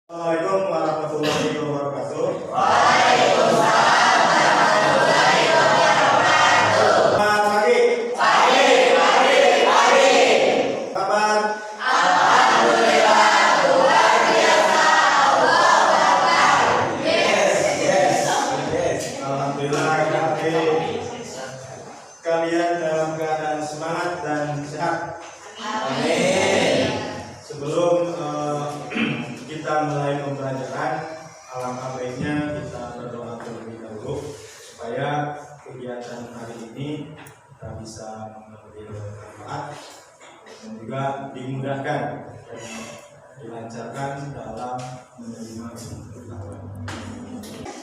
Assalamualaikum warahmatullahi wabarakatuh. Waalaikumsalam warahmatullahi wabarakatuh. Selamat pagi. Pagi. Kabar? Alhamdulillah luar biasa. Allahu Akbar. Yes. Alhamdulillah kalian dalam keadaan semangat dan sehat. Amin. Sebelum kita mulai pembelajaran, alangkah baiknya kita berdoa terlebih dahulu supaya kegiatan hari ini kita bisa mengambil manfaat dan juga dimudahkan dan dilancarkan dalam menerima pengetahuan.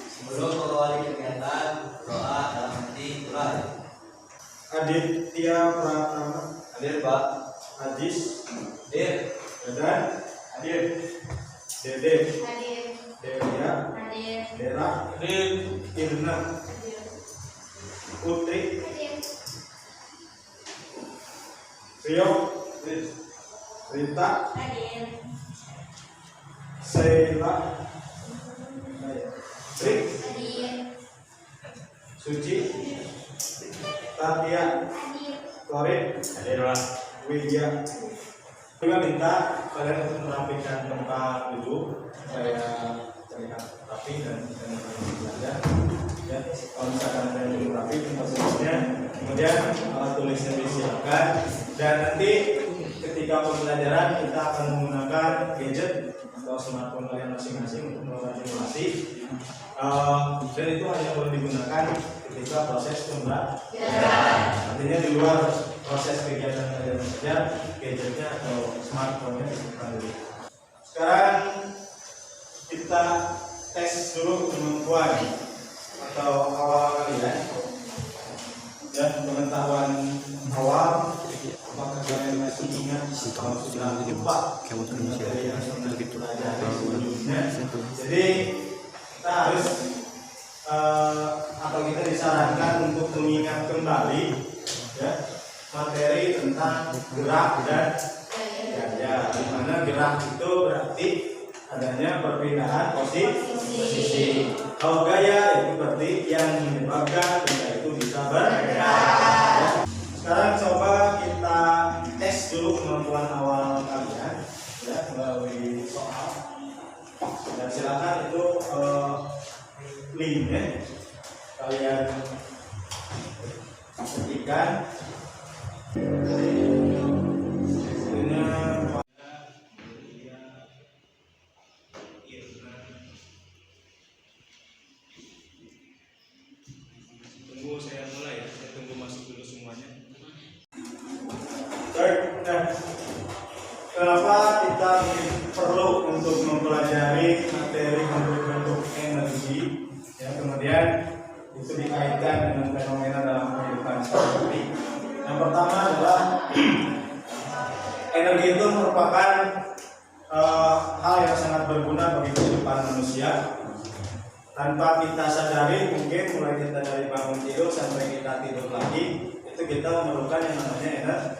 Sebelum mengawali kegiatan, doa dalam hati mulai. Aditya Pratama, Hadir Pak. Adis, Hadir. Dadan, Hadir, Dede, Hadir. Delia, Hadir. Dera, Hadir. Irna, Hadir. Putri, Hadir. Rio, Rita, Hadir. Sheila, Trik, Hadir. Suci, Tatia, Hadir. Korin, Widya. Juga minta kalian untuk merapikan tempat duduk supaya terlihat rapi dan belajar. Ya, kalau misalkan kalian belum rapi tempat duduknya, kemudian alat tulisnya disiapkan dan nanti ketika pembelajaran kita akan menggunakan gadget atau smartphone kalian masing-masing untuk melakukan simulasi. Dan itu hanya boleh digunakan ketika proses pembelajaran. Artinya di luar proses kegiatan kalian saja, gadgetnya atau smartphone-nya disimpan dulu. Sekarang kita tes dulu kemampuan atau awal kalian, ya, pengetahuan awal. Apakah kalian masih ingat kalau sudah lupa materi yang pernah dipelajari sebelumnya? Jadi kita harus atau kita disarankan untuk mengingat kembali, ya, materi tentang gerak dan gaya. Di mana gerak itu berarti adanya perpindahan posisi. Kalau gaya itu berarti yang menyebabkan benda itu bisa bergerak. Sekarang coba kita tes dulu kemampuan awal kalian, ya, melalui soal. Dan silakan itu linknya kalian ketikkan. Tunggu saya mulai ya, saya tunggu masuk dulu semuanya. Baik, nah, kenapa kita perlu untuk mempelajari materi bentuk-bentuk energi, ya, kemudian itu dikaitkan dengan fenomena dalam kehidupan sehari-hari. Yang pertama adalah energi itu merupakan hal yang sangat berguna bagi kehidupan manusia. Tanpa kita sadari, mungkin mulai kita dari bangun tidur sampai kita tidur lagi, itu kita memerlukan yang namanya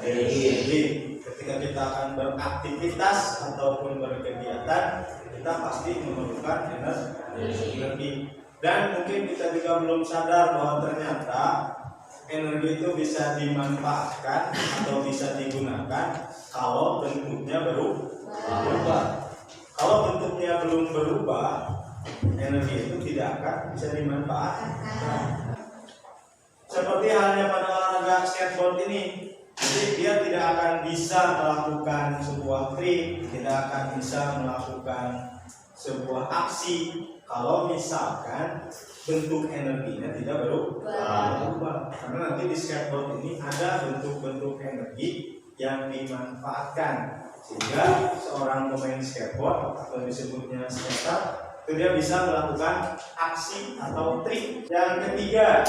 energi. Ketika kita akan beraktivitas ataupun berkegiatan, kita pasti memerlukan energi. Dan mungkin kita juga belum sadar bahwa ternyata energi itu bisa dimanfaatkan atau bisa digunakan kalau bentuknya berubah. Kalau bentuknya belum berubah, energi itu tidak akan bisa dimanfaatkan. Seperti halnya pada olahraga skateboard ini, jadi dia tidak akan bisa melakukan sebuah trik, tidak akan bisa melakukan sebuah aksi kalau misalkan bentuk energinya tidak berubah. Karena nanti di skateboard ini ada bentuk-bentuk energi yang dimanfaatkan sehingga seorang pemain skateboard atau disebutnya skater itu dia bisa melakukan aksi atau trik. Yang ketiga,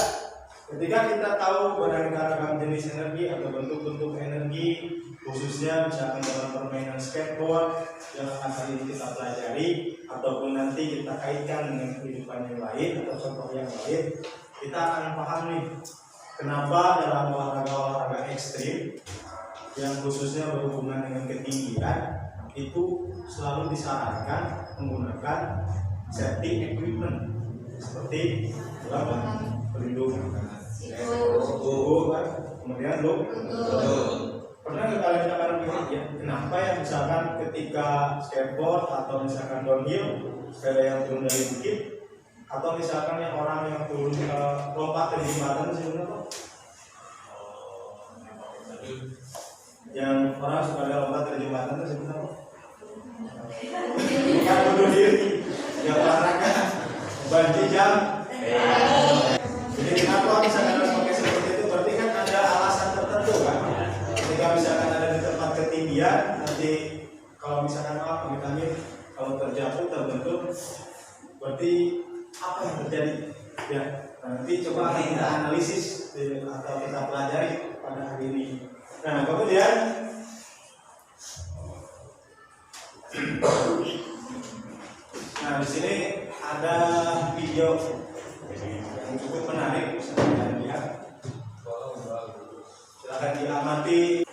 ketika kita tahu beraneka ragam jenis energi atau bentuk-bentuk energi, khususnya misalkan dalam permainan skateboard yang akan kali ini kita pelajari ataupun nanti kita kaitkan dengan kehidupan yang lain atau contoh yang lain, kita akan paham nih kenapa dalam olahraga ekstrim yang khususnya berhubungan dengan ketinggian itu selalu disarankan menggunakan safety equipment seperti pelindung tubuh kan, kemudian pernah nggak kalian akan pikir ya, kenapa ya misalkan ketika skateboard atau misalkan downhill sepeda yang turun dari bukit atau misalkan yang orang yang turun lompat dari jembatan sebenarnya kok yang orang suka ada lompat dari jembatan itu sebenarnya kok bukan bunuh diri ya olahraga bungee jump. Jadi kenapa misalkan harus pakai seperti itu? Berarti kan ada alasan tertentu kan? Ketika misalkan ada di tempat ketinggian, nanti kalau misalkan amit-amit kalau terjatuh terbentur, berarti apa yang terjadi? Ya, nanti coba kita analisis atau kita pelajari pada hari ini. Nah, kemudian di sini ada video yang cukup menarik, silakan lihat. Silakan diamati.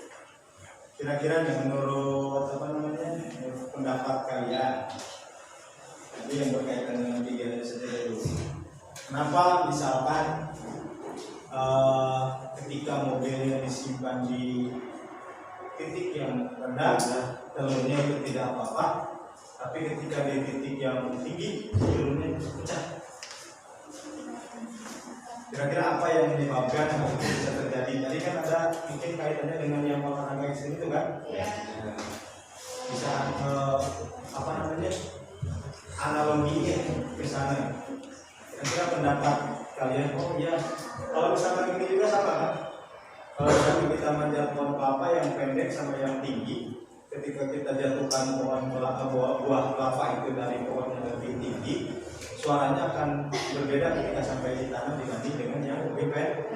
Kira-kira menurut pendapat kalian. Jadi yang berkaitan dengan video itu sendiri dulu. Kenapa misalkan ketika mobilnya disimpan di titik yang rendah, telurnya itu tidak apa-apa, tapi ketika di titik yang tinggi, telurnya pecah. Kira-kira apa yang menyebabkan hal itu bisa terjadi? Tadi kan ada mungkin kaitannya dengan yang olahraga ekstrim itu kan? Ya. Bisa analoginya ke sana. Kira-kira pendapat kalian, oh iya, kalau misalkan ini juga sama kan? Kalau misalkan kita manjat pohon kelapa yang pendek sama yang tinggi, ketika kita jatuhkan buah kelapa itu dari pohon yang lebih tinggi, suaranya akan berbeda ketika sampai di tanah dibanding dengan yang lebih pendek.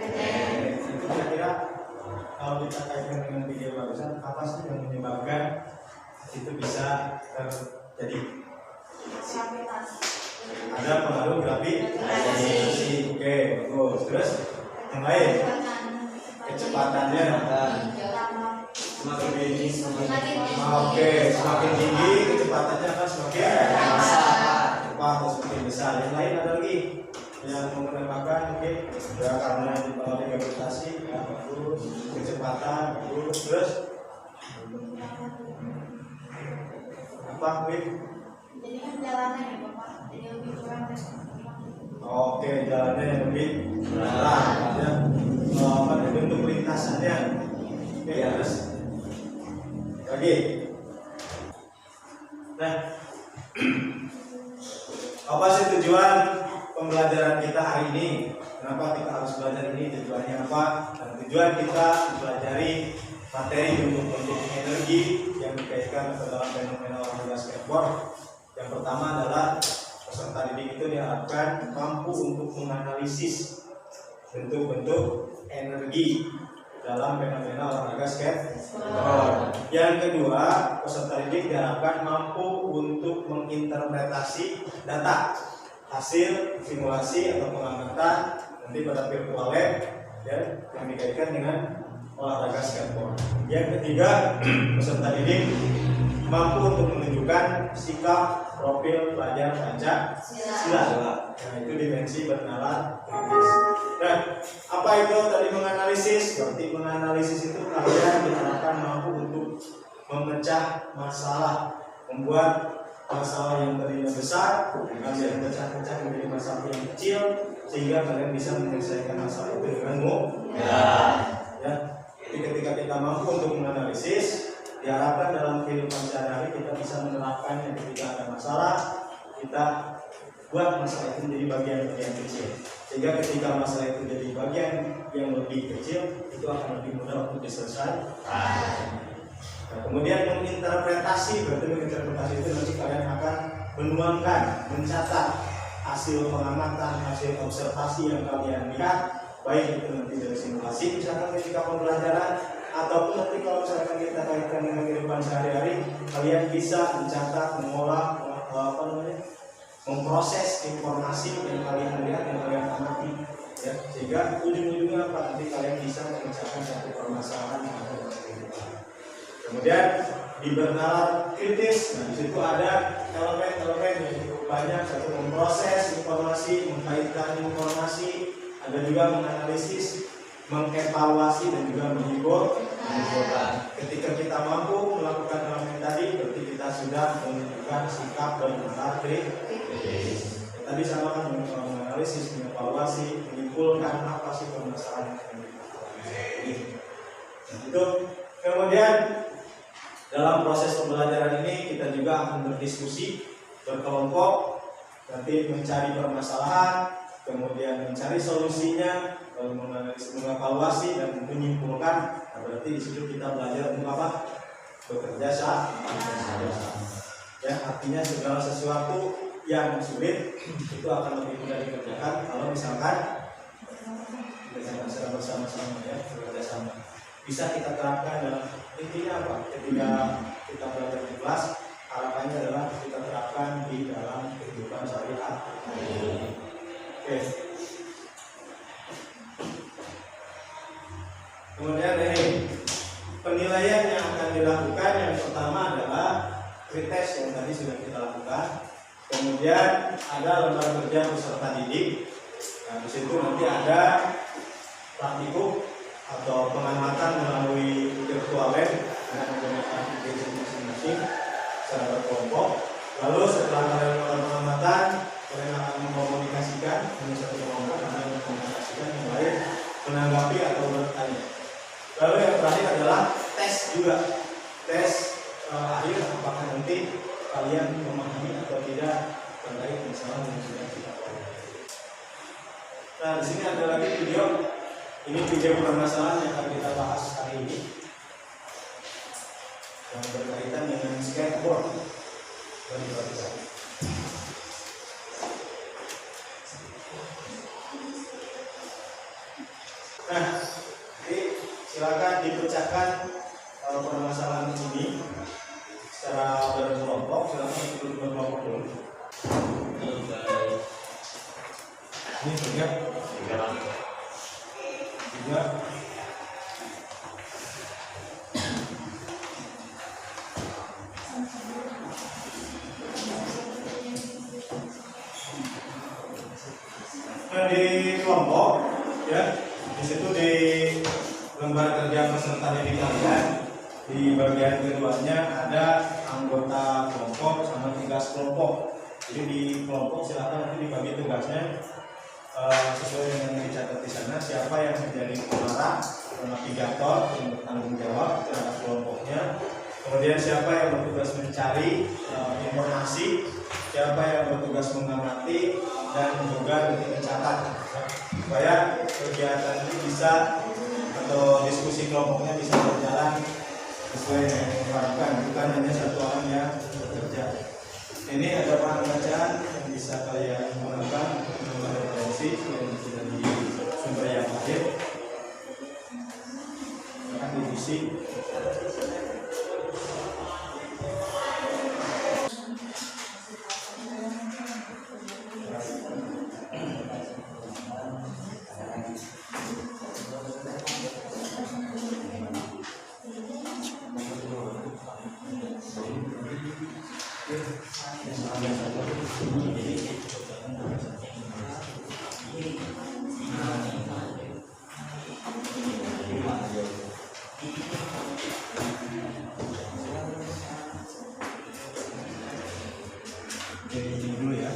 Itu kira-kira kalau kita kaitkan dengan video barusan, apa sih yang menyebabkan itu bisa terjadi? Ada pengaruh gravitasi. Oke, bagus. Terus yang lain, kecepatannya semakin tinggi. Oke, semakin tinggi kecepatannya akan semakin cepat atau semakin besar. Yang lain ada lagi yang menambahkan mungkin ya karena dipengaruhi gravitasi, ya, bagus. Kecepatan, bagus. Terus apa, Win? Jadi kan jalannya ya Bapak, jadi lebih kurang. Oke, jalannya yang lebih kurang ya. Bentuk lintasannya. Oke, ya, terus lagi. Nah, apa sih tujuan pembelajaran kita hari ini? Kenapa kita harus belajar ini? Tujuannya apa? Dan tujuan kita mempelajari materi bentuk-bentuk energi yang dikaitkan ke dalam fenomena olahraga skateboard. Yang pertama adalah peserta didik itu diharapkan mampu untuk menganalisis bentuk-bentuk energi dalam fenomena olahraga skateboard. Yang kedua, peserta didik diharapkan mampu untuk menginterpretasi data hasil simulasi atau pengamatan nanti pada virtual lab ya, yang dikaitkan dengan olahraga skateboard. Yang ketiga, peserta didik mampu untuk menunjukkan sikap profil pelajar Pancasila. Nah, itu dimensi bernalar kritis. Nah, apa itu tadi menganalisis? Berarti menganalisis itu kalian diharapkan mampu untuk memecah masalah, membuat masalah yang tadinya besar kalian pecah-pecah menjadi masalah yang kecil sehingga kalian bisa menyelesaikan masalah itu dengan mudah. Ya. Jadi ketika kita mampu untuk menganalisis, diharapkan dalam kehidupan sehari-hari kita bisa menerapkannya. Ketika ada masalah, kita buat masalah itu menjadi bagian-bagian kecil. Sehingga ketika masalah itu jadi bagian yang lebih kecil, itu akan lebih mudah untuk diselesaikan. Nah, kemudian menginterpretasi, berarti menginterpretasi itu nanti kalian akan menuangkan, mencatat hasil pengamatan, hasil observasi yang kalian lihat, baik itu nanti dari simulasi misalkan ketika pembelajaran, ataupun nanti kalau misalkan kita kaitkan dengan kehidupan sehari-hari, kalian bisa mencatat, mengolah, memproses informasi yang kalian lihat, yang kalian amati, ya, sehingga ujung-ujungnya apa? Nanti kalian bisa memecahkan satu permasalahan. Kemudian di bernalar kritis. Nah, di situ ada elemen-elemen yang cukup banyak, satu memproses informasi, mengkaitkan informasi, ada juga menganalisis, mengevaluasi dan juga menyimpulkan. Ketika kita mampu melakukan elemen tadi, berarti kita sudah menunjukkan sikap bernalar kritis. Tadi sama kan menganalisis, mengevaluasi, menyimpulkan apa sih permasalahan yang kita. Itu kemudian dalam proses pembelajaran ini kita juga akan berdiskusi berkelompok, nanti mencari permasalahan, kemudian mencari solusinya, lalu menganalisis, mengevaluasi dan menyimpulkan. Nah, berarti di situ kita belajar untuk apa? Bekerja sama. Ya, artinya segala sesuatu yang sulit itu akan lebih mudah dikerjakan kalau misalkan kita secara bersama-sama, ya, bekerja sama. Bisa kita terapkan dalam intinya apa? Ketika kita belajar di kelas, harapannya adalah kita terapkan di dalam kehidupan sehari-hari. Oke. Kemudian ini penilaian yang akan dilakukan, yang pertama adalah pretest yang tadi sudah kita lakukan. Kemudian ada lembar kerja peserta didik. Nah, di situ nanti ada praktikum atau pengamatan melalui virtual lab dengan menggunakan aplikasi masing-masing secara berkelompok. Lalu setelah kalian melakukan pengamatan, kalian akan mengkomunikasikan dengan satu kelompok, kalian mengkomunikasikan yang lain, menanggapi atau bertanya. Lalu yang terakhir adalah tes juga. Tes akhir apakah nanti kalian memahami atau tidak terkait masalah yang sudah kita pelajari. Nah, di sini ada lagi video. Ini video permasalahan yang akan kita bahas hari ini, yang berkaitan dengan skateboard. Nah, jadi silakan dipecahkan permasalahan ini secara berkelompok. Silakan ikut berkelompok dulu. Ini tiga. Nah, di kelompok, ya, di situ di lembar kerja peserta didik kalian, di bagian keduanya ada anggota kelompok sama tugas kelompok. Jadi di kelompok silakan nanti dibagi tugasnya sesuai dengan yang dicatat di sana. Siapa yang menjadi pengarah, navigator yang bertanggung jawab terhadap kelompoknya. Kemudian siapa yang bertugas mencari informasi, siapa yang bertugas mengamati, dan juga nanti mencatat, supaya kegiatan ini bisa atau diskusi kelompoknya bisa berjalan sesuai yang diharapkan, bukan hanya satu orang yang bekerja. Ini ada bahan bacaan yang bisa kalian gunakan untuk referensi yang sudah di sumber yang lain. Akan diisi. Ini dulu ya.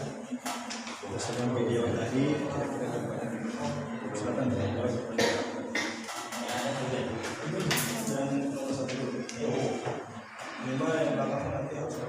Berdasarkan video tadi, silakan dan nomor satu dulu. Lima yang belakang nanti harus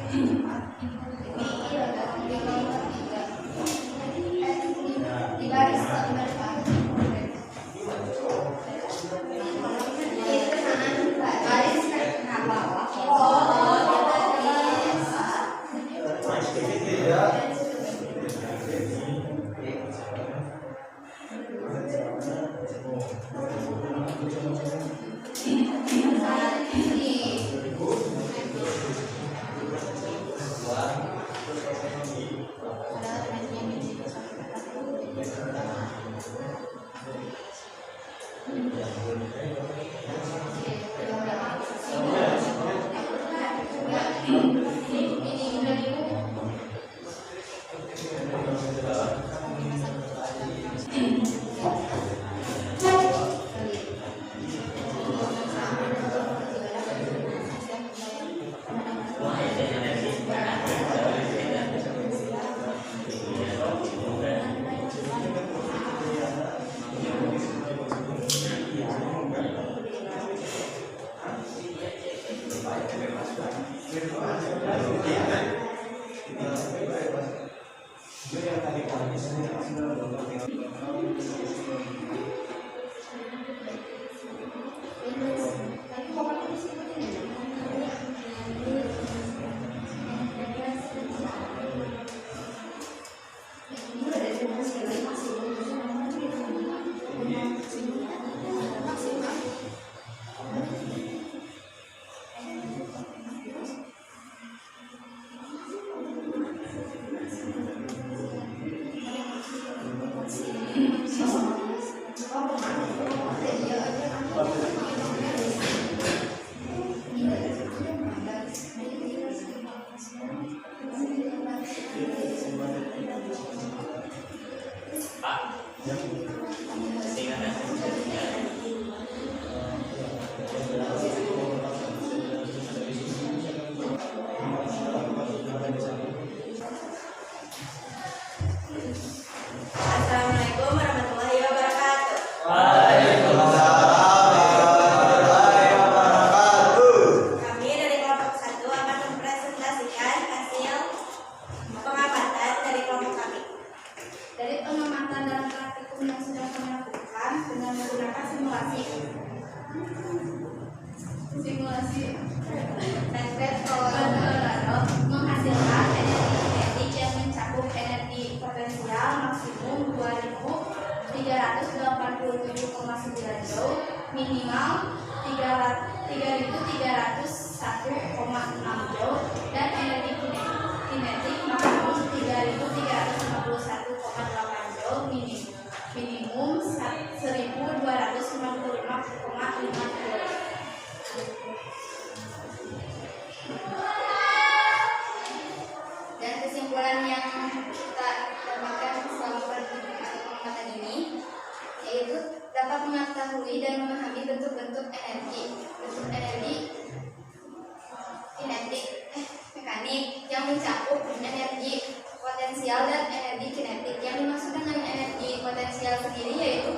Di baris baris Assalamualaikum warahmatullahi wabarakatuh. Kami dari kelompok 1 akan mempresentasikan hasil pengamatan dari kelompok kami. dari pengamatan dalam praktikum yang sudah kami lakukan dengan menggunakan simulasi Test Colorado menghasilkan energi kinetik yang mencakup energi potensial maksimum 2.387,9 Joule, minimal 3.301,6 Joule, dan energi kinetik maksimum 3.351,8 Joule, minimum 1.255,5 Joule. Dan kesimpulan yang kita dapatkan selama pengamatan ini yaitu dapat mengetahui dan memahami bentuk-bentuk energi kinetik mekanik yang mencakup energi potensial dan energi kinetik. Yang dimaksudkan dengan energi potensial sendiri yaitu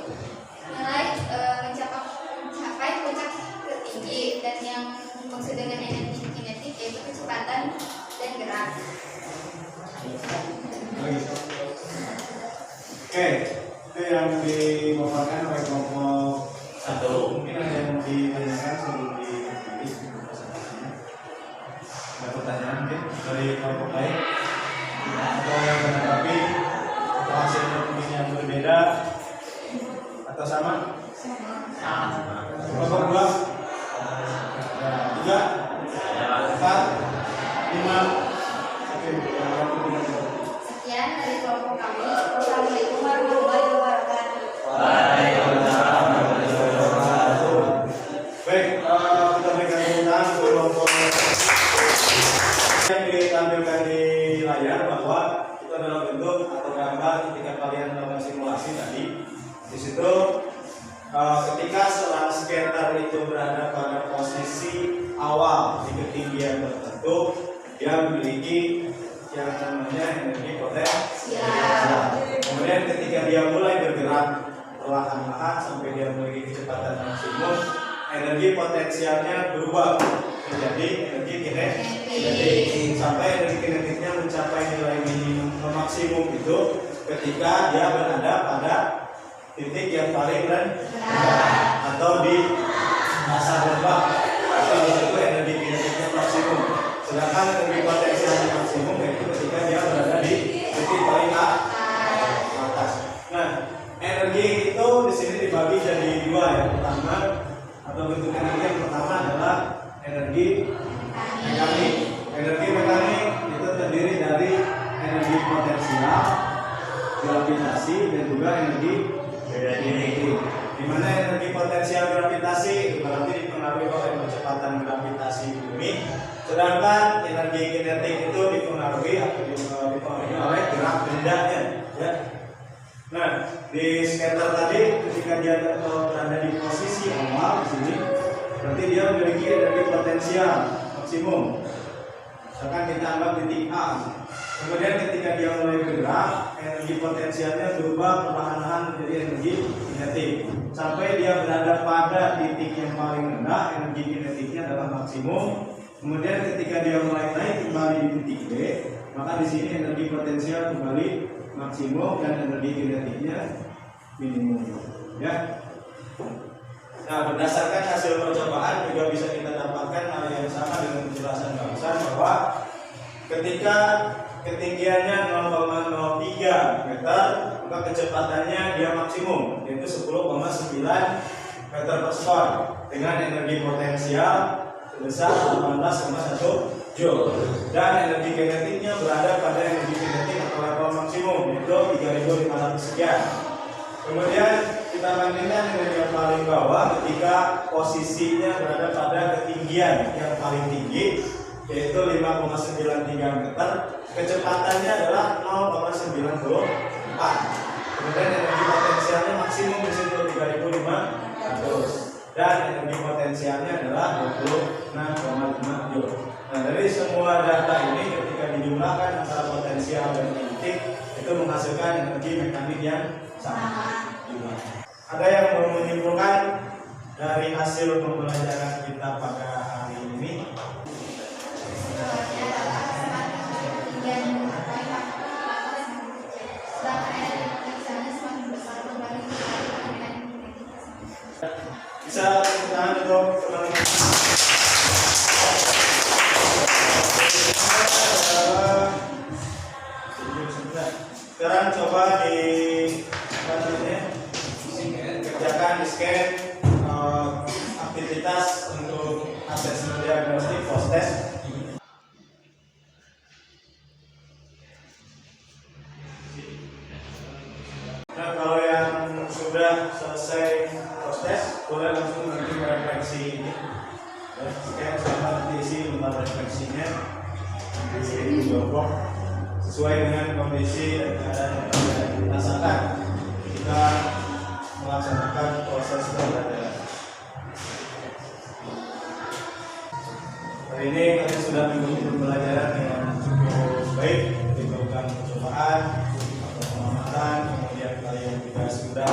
nilai mencapai puncak tertinggi, dan yang dimaksud dengan energi kinetik yaitu kecepatan dan gerak. Oke, itu yang dibawakan oleh kelompok 1. Mungkin ada yang mau ditanyakan sebelum ditulis presentasinya. Ada pertanyaan mungkin dari kelompok lain? Atau yang menanggapi atau hasil tulisnya yang berbeda atau sama? Kelompok 2? Ya, 3? 4? 5? Oke, Sekian dari kelompok kami. Wassalamualaikum warahmatullahi wabarakatuh. Baik, kita berikan penggunaan kelompok yang ditampilkan di layar bahwa itu adalah bentuk atau gambar ketika kalian melakukan simulasi tadi. Di situ ketika selang skater itu berada pada posisi awal di ketinggian tertentu, dia memiliki yang namanya energi potensial. Kemudian ketika dia mulai bergerak perlahan-lahan sampai dia memiliki kecepatan maksimum, energi potensialnya berubah menjadi energi kinetik sampai energi kinetiknya mencapai nilai minimum maksimum itu ketika dia berada pada titik yang paling rendah atau di dasar lembah, itu energi kinetiknya maksimum. Sedangkan energi potensialnya maksimum yaitu ketika dia berada di titik paling atas. Nah, energi itu di sini dibagi jadi dua. Yang pertama atau bentuk energi yang pertama adalah energi mekanik. Energi mekanik itu terdiri dari energi potensial, gravitasi, dan juga energi kinetik. Di mana energi potensial gravitasi berarti dipengaruhi oleh percepatan gravitasi bumi, sedangkan energi kinetik itu dipengaruhi oleh gerak bendanya. Ya. Nah, di skater tadi ketika dia berada di posisi awal di sini, berarti dia memiliki energi potensial maksimum. Misalkan kita anggap titik A. Kemudian ketika dia mulai bergerak, energi potensialnya berubah perlahan-lahan menjadi energi kinetik. Sampai dia berada pada titik yang paling rendah, energi kinetiknya adalah maksimum. Kemudian ketika dia mulai naik kembali di titik B, maka di sini energi potensial kembali maksimum dan energi kinetiknya minimum. Ya. Nah, berdasarkan hasil percobaan juga bisa kita dapatkan hal yang sama dengan penjelasan barusan bahwa ketika ketinggiannya 0,03 meter, maka kecepatannya dia maksimum yaitu 10,9 meter per sekon dengan energi potensial sebesar 18,1 joule dan energi kinetiknya berada pada energi kinetik atau level maksimum yaitu 3.500 sekian. Kemudian kita bandingkan dengan yang paling bawah ketika posisinya berada pada ketinggian yang paling tinggi yaitu 5,93 meter, kecepatannya adalah 0,94. Kemudian energi potensialnya maksimum di situ 3.500 dan energi potensialnya adalah 26,5 joule. Nah, dari semua data ini ketika dijumlahkan antara potensial dan kinetik itu menghasilkan energi mekanik yang sama. Ada yang mau menyimpulkan dari hasil pembelajaran kita pada hari ini? Bisa tahan untuk teman-teman. Sekarang coba kerjakan di scan aktivitas untuk asesmen diagnostik post test. Nah, kalau yang sudah selesai post test boleh langsung nanti merefleksi ini. Scan sama nanti isi lembar refleksinya di Dropbox sesuai dengan kondisi dan keadaan yang kita rasakan kita melaksanakan proses pembelajaran. Hari ini kalian sudah mengikuti pembelajaran yang cukup baik, diberikan percobaan atau pengamatan, kemudian kalian juga sudah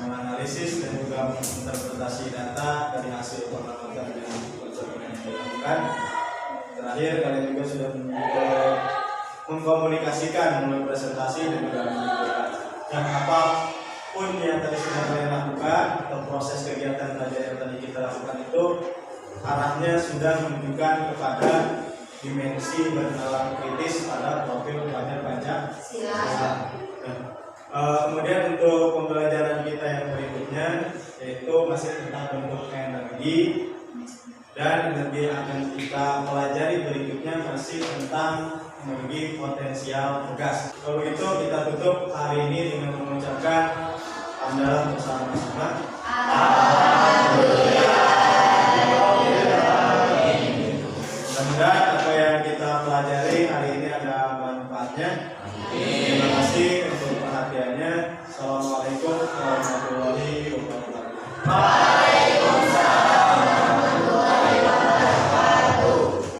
menganalisis dan juga menginterpretasi data dari hasil pengamatan dan percobaan yang dilakukan. Terakhir kalian juga sudah mengkomunikasikan melalui presentasi dan juga menunjukkan dan apapun yang tadi sudah kalian lakukan atau proses kegiatan belajar yang tadi kita lakukan itu arahnya sudah menunjukkan kepada dimensi bernalar kritis pada profil pelajar Pancasila. Kemudian untuk pembelajaran kita yang berikutnya yaitu masih tentang bentuk energi dan energi yang akan kita pelajari berikutnya masih tentang energi potensial gas. Kalau begitu kita tutup hari ini dengan mengucapkan hamdalah bersama-sama. Mudah-mudahan apa yang kita pelajari hari ini ada manfaatnya. Terima kasih untuk perhatiannya. Assalamualaikum warahmatullahi wabarakatuh.